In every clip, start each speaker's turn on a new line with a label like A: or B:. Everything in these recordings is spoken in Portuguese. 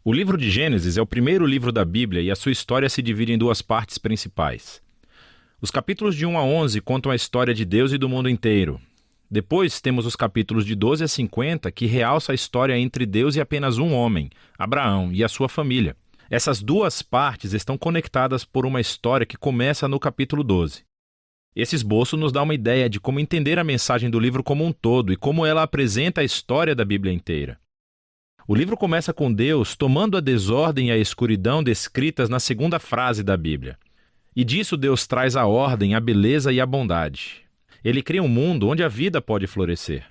A: O livro de Gênesis é o primeiro livro da Bíblia e a sua história se divide em duas partes principais. Os capítulos de 1 a 11 contam a história de Deus e do mundo inteiro. Depois temos os capítulos de 12 a 50 que realçam a história entre Deus e apenas um homem, Abraão, e a sua família. Essas duas partes estão conectadas por uma história que começa no capítulo 12. Esse esboço nos dá uma ideia de como entender a mensagem do livro como um todo e como ela apresenta a história da Bíblia inteira. O livro começa com Deus tomando a desordem e a escuridão descritas na segunda frase da Bíblia. E disso Deus traz a ordem, a beleza e a bondade. Ele cria um mundo onde a vida pode florescer.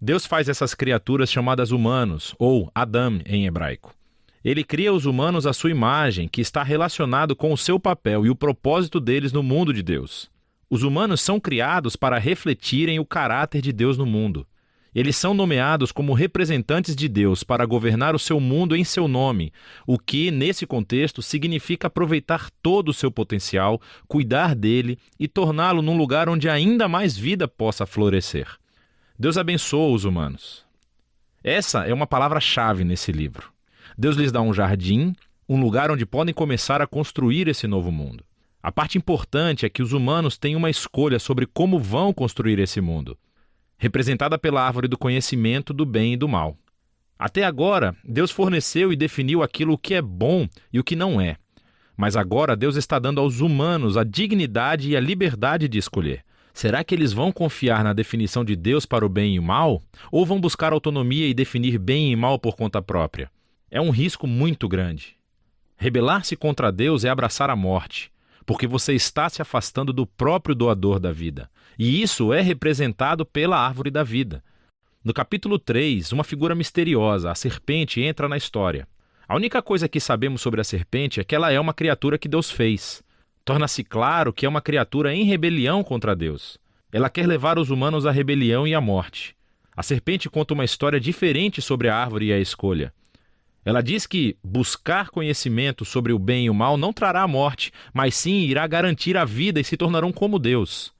A: Deus faz essas criaturas chamadas humanos, ou Adam em hebraico. Ele cria os humanos à sua imagem, que está relacionado com o seu papel e o propósito deles no mundo de Deus. Os humanos são criados para refletirem o caráter de Deus no mundo. Eles são nomeados como representantes de Deus para governar o seu mundo em seu nome, o que, nesse contexto, significa aproveitar todo o seu potencial, cuidar dele e torná-lo num lugar onde ainda mais vida possa florescer. Deus abençoa os humanos. Essa é uma palavra-chave nesse livro. Deus lhes dá um jardim, um lugar onde podem começar a construir esse novo mundo. A parte importante é que os humanos têm uma escolha sobre como vão construir esse mundo, representada pela árvore do conhecimento do bem e do mal. Até agora, Deus forneceu e definiu aquilo que é bom e o que não é. Mas agora Deus está dando aos humanos a dignidade e a liberdade de escolher. Será que eles vão confiar na definição de Deus para o bem e o mal? Ou vão buscar autonomia e definir bem e mal por conta própria? É um risco muito grande. Rebelar-se contra Deus é abraçar a morte, porque você está se afastando do próprio doador da vida. E isso é representado pela árvore da vida. No capítulo 3, uma figura misteriosa, a serpente, entra na história. A única coisa que sabemos sobre a serpente é que ela é uma criatura que Deus fez. Torna-se claro que é uma criatura em rebelião contra Deus. Ela quer levar os humanos à rebelião e à morte. A serpente conta uma história diferente sobre a árvore e a escolha. Ela diz que buscar conhecimento sobre o bem e o mal não trará a morte, mas sim irá garantir a vida e se tornarão como Deus.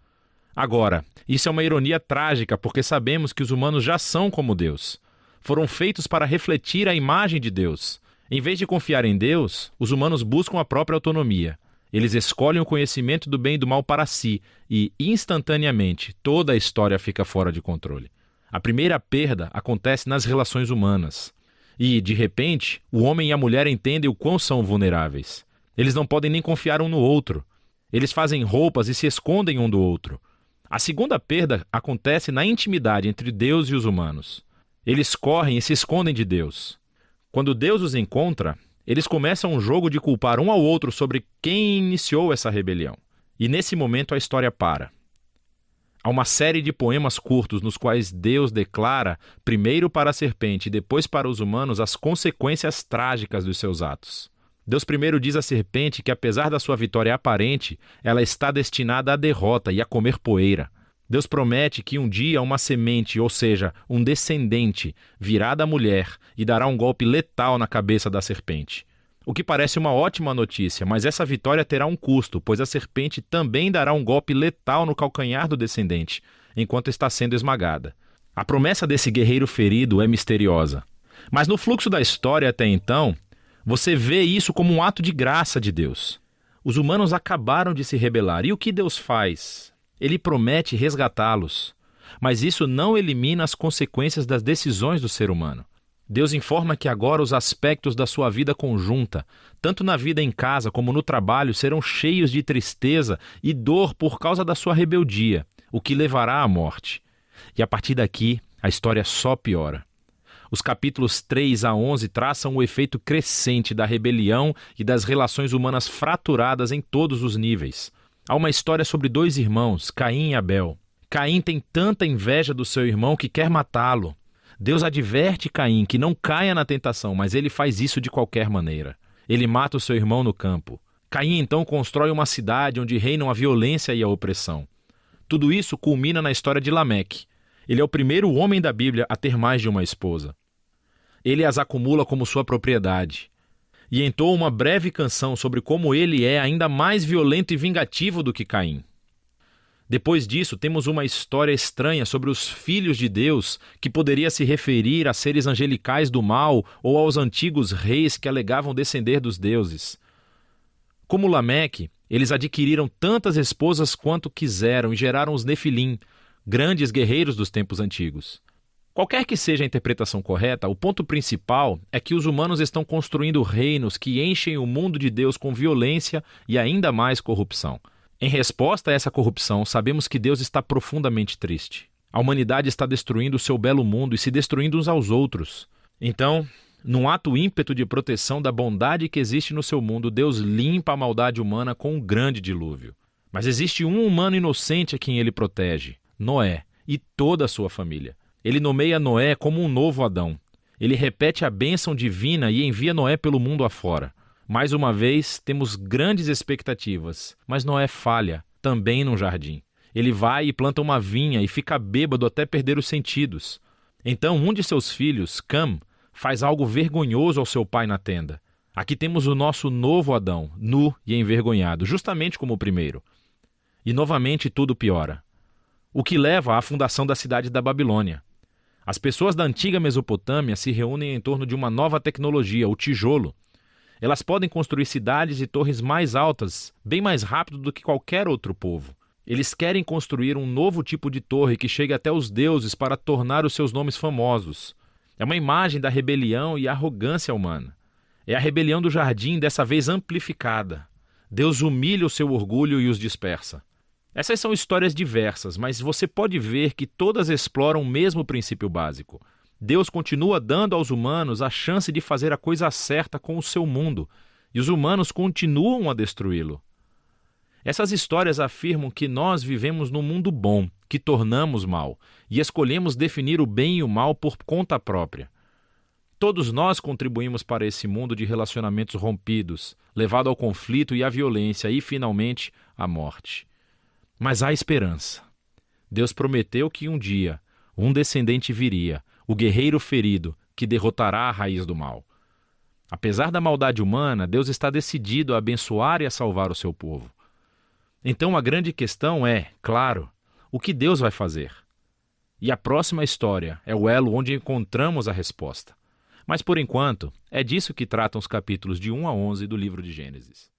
A: Agora, isso é uma ironia trágica porque sabemos que os humanos já são como Deus. Foram feitos para refletir a imagem de Deus. Em vez de confiar em Deus, os humanos buscam a própria autonomia. Eles escolhem o conhecimento do bem e do mal para si e, instantaneamente, toda a história fica fora de controle. A primeira perda acontece nas relações humanas. E, de repente, o homem e a mulher entendem o quão são vulneráveis. Eles não podem nem confiar um no outro. Eles fazem roupas e se escondem um do outro. A segunda perda acontece na intimidade entre Deus e os humanos. Eles correm e se escondem de Deus. Quando Deus os encontra, eles começam um jogo de culpar um ao outro sobre quem iniciou essa rebelião. E nesse momento a história para. Há uma série de poemas curtos nos quais Deus declara, primeiro para a serpente e depois para os humanos, as consequências trágicas dos seus atos. Deus primeiro diz à serpente que, apesar da sua vitória aparente, ela está destinada à derrota e a comer poeira. Deus promete que um dia uma semente, ou seja, um descendente, virá da mulher e dará um golpe letal na cabeça da serpente. O que parece uma ótima notícia, mas essa vitória terá um custo, pois a serpente também dará um golpe letal no calcanhar do descendente, enquanto está sendo esmagada. A promessa desse guerreiro ferido é misteriosa. Mas no fluxo da história até então, você vê isso como um ato de graça de Deus. Os humanos acabaram de se rebelar. E o que Deus faz? Ele promete resgatá-los. Mas isso não elimina as consequências das decisões do ser humano. Deus informa que agora os aspectos da sua vida conjunta, tanto na vida em casa como no trabalho, serão cheios de tristeza e dor por causa da sua rebeldia, o que levará à morte. E a partir daqui, a história só piora. Os capítulos 3 a 11 traçam o efeito crescente da rebelião e das relações humanas fraturadas em todos os níveis. Há uma história sobre dois irmãos, Caim e Abel. Caim tem tanta inveja do seu irmão que quer matá-lo. Deus adverte Caim que não caia na tentação, mas ele faz isso de qualquer maneira. Ele mata o seu irmão no campo. Caim então constrói uma cidade onde reinam a violência e a opressão. Tudo isso culmina na história de Lameque. Ele é o primeiro homem da Bíblia a ter mais de uma esposa. Ele as acumula como sua propriedade. E entoa uma breve canção sobre como ele é ainda mais violento e vingativo do que Caim. Depois disso, temos uma história estranha sobre os filhos de Deus, que poderia se referir a seres angelicais do mal ou aos antigos reis que alegavam descender dos deuses. Como Lameque, eles adquiriram tantas esposas quanto quiseram e geraram os Nefilim, grandes guerreiros dos tempos antigos. Qualquer que seja a interpretação correta, o ponto principal é que os humanos estão construindo reinos que enchem o mundo de Deus com violência e ainda mais corrupção. Em resposta a essa corrupção, sabemos que Deus está profundamente triste. A humanidade está destruindo o seu belo mundo e se destruindo uns aos outros. Então, num ato ímpeto de proteção da bondade que existe no seu mundo, Deus limpa a maldade humana com um grande dilúvio. Mas existe um humano inocente a quem ele protege, Noé, e toda a sua família. Ele nomeia Noé como um novo Adão. Ele repete a bênção divina e envia Noé pelo mundo afora. Mais uma vez, temos grandes expectativas, mas Noé falha, também num jardim. Ele vai e planta uma vinha e fica bêbado até perder os sentidos. Então, um de seus filhos, Cam, faz algo vergonhoso ao seu pai na tenda. Aqui temos o nosso novo Adão, nu e envergonhado, justamente como o primeiro. E novamente tudo piora. O que leva à fundação da cidade da Babilônia. As pessoas da antiga Mesopotâmia se reúnem em torno de uma nova tecnologia, o tijolo. Elas podem construir cidades e torres mais altas, bem mais rápido do que qualquer outro povo. Eles querem construir um novo tipo de torre que chegue até os deuses para tornar os seus nomes famosos. É uma imagem da rebelião e arrogância humana. É a rebelião do jardim, dessa vez amplificada. Deus humilha o seu orgulho e os dispersa. Essas são histórias diversas, mas você pode ver que todas exploram o mesmo princípio básico. Deus continua dando aos humanos a chance de fazer a coisa certa com o seu mundo, e os humanos continuam a destruí-lo. Essas histórias afirmam que nós vivemos num mundo bom, que tornamos mal, e escolhemos definir o bem e o mal por conta própria. Todos nós contribuímos para esse mundo de relacionamentos rompidos, levado ao conflito e à violência e, finalmente, à morte. Mas há esperança. Deus prometeu que um dia um descendente viria, o guerreiro ferido, que derrotará a raiz do mal. Apesar da maldade humana, Deus está decidido a abençoar e a salvar o seu povo. Então a grande questão é, claro, o que Deus vai fazer? E a próxima história é o elo onde encontramos a resposta. Mas por enquanto, é disso que tratam os capítulos de 1 a 11 do livro de Gênesis.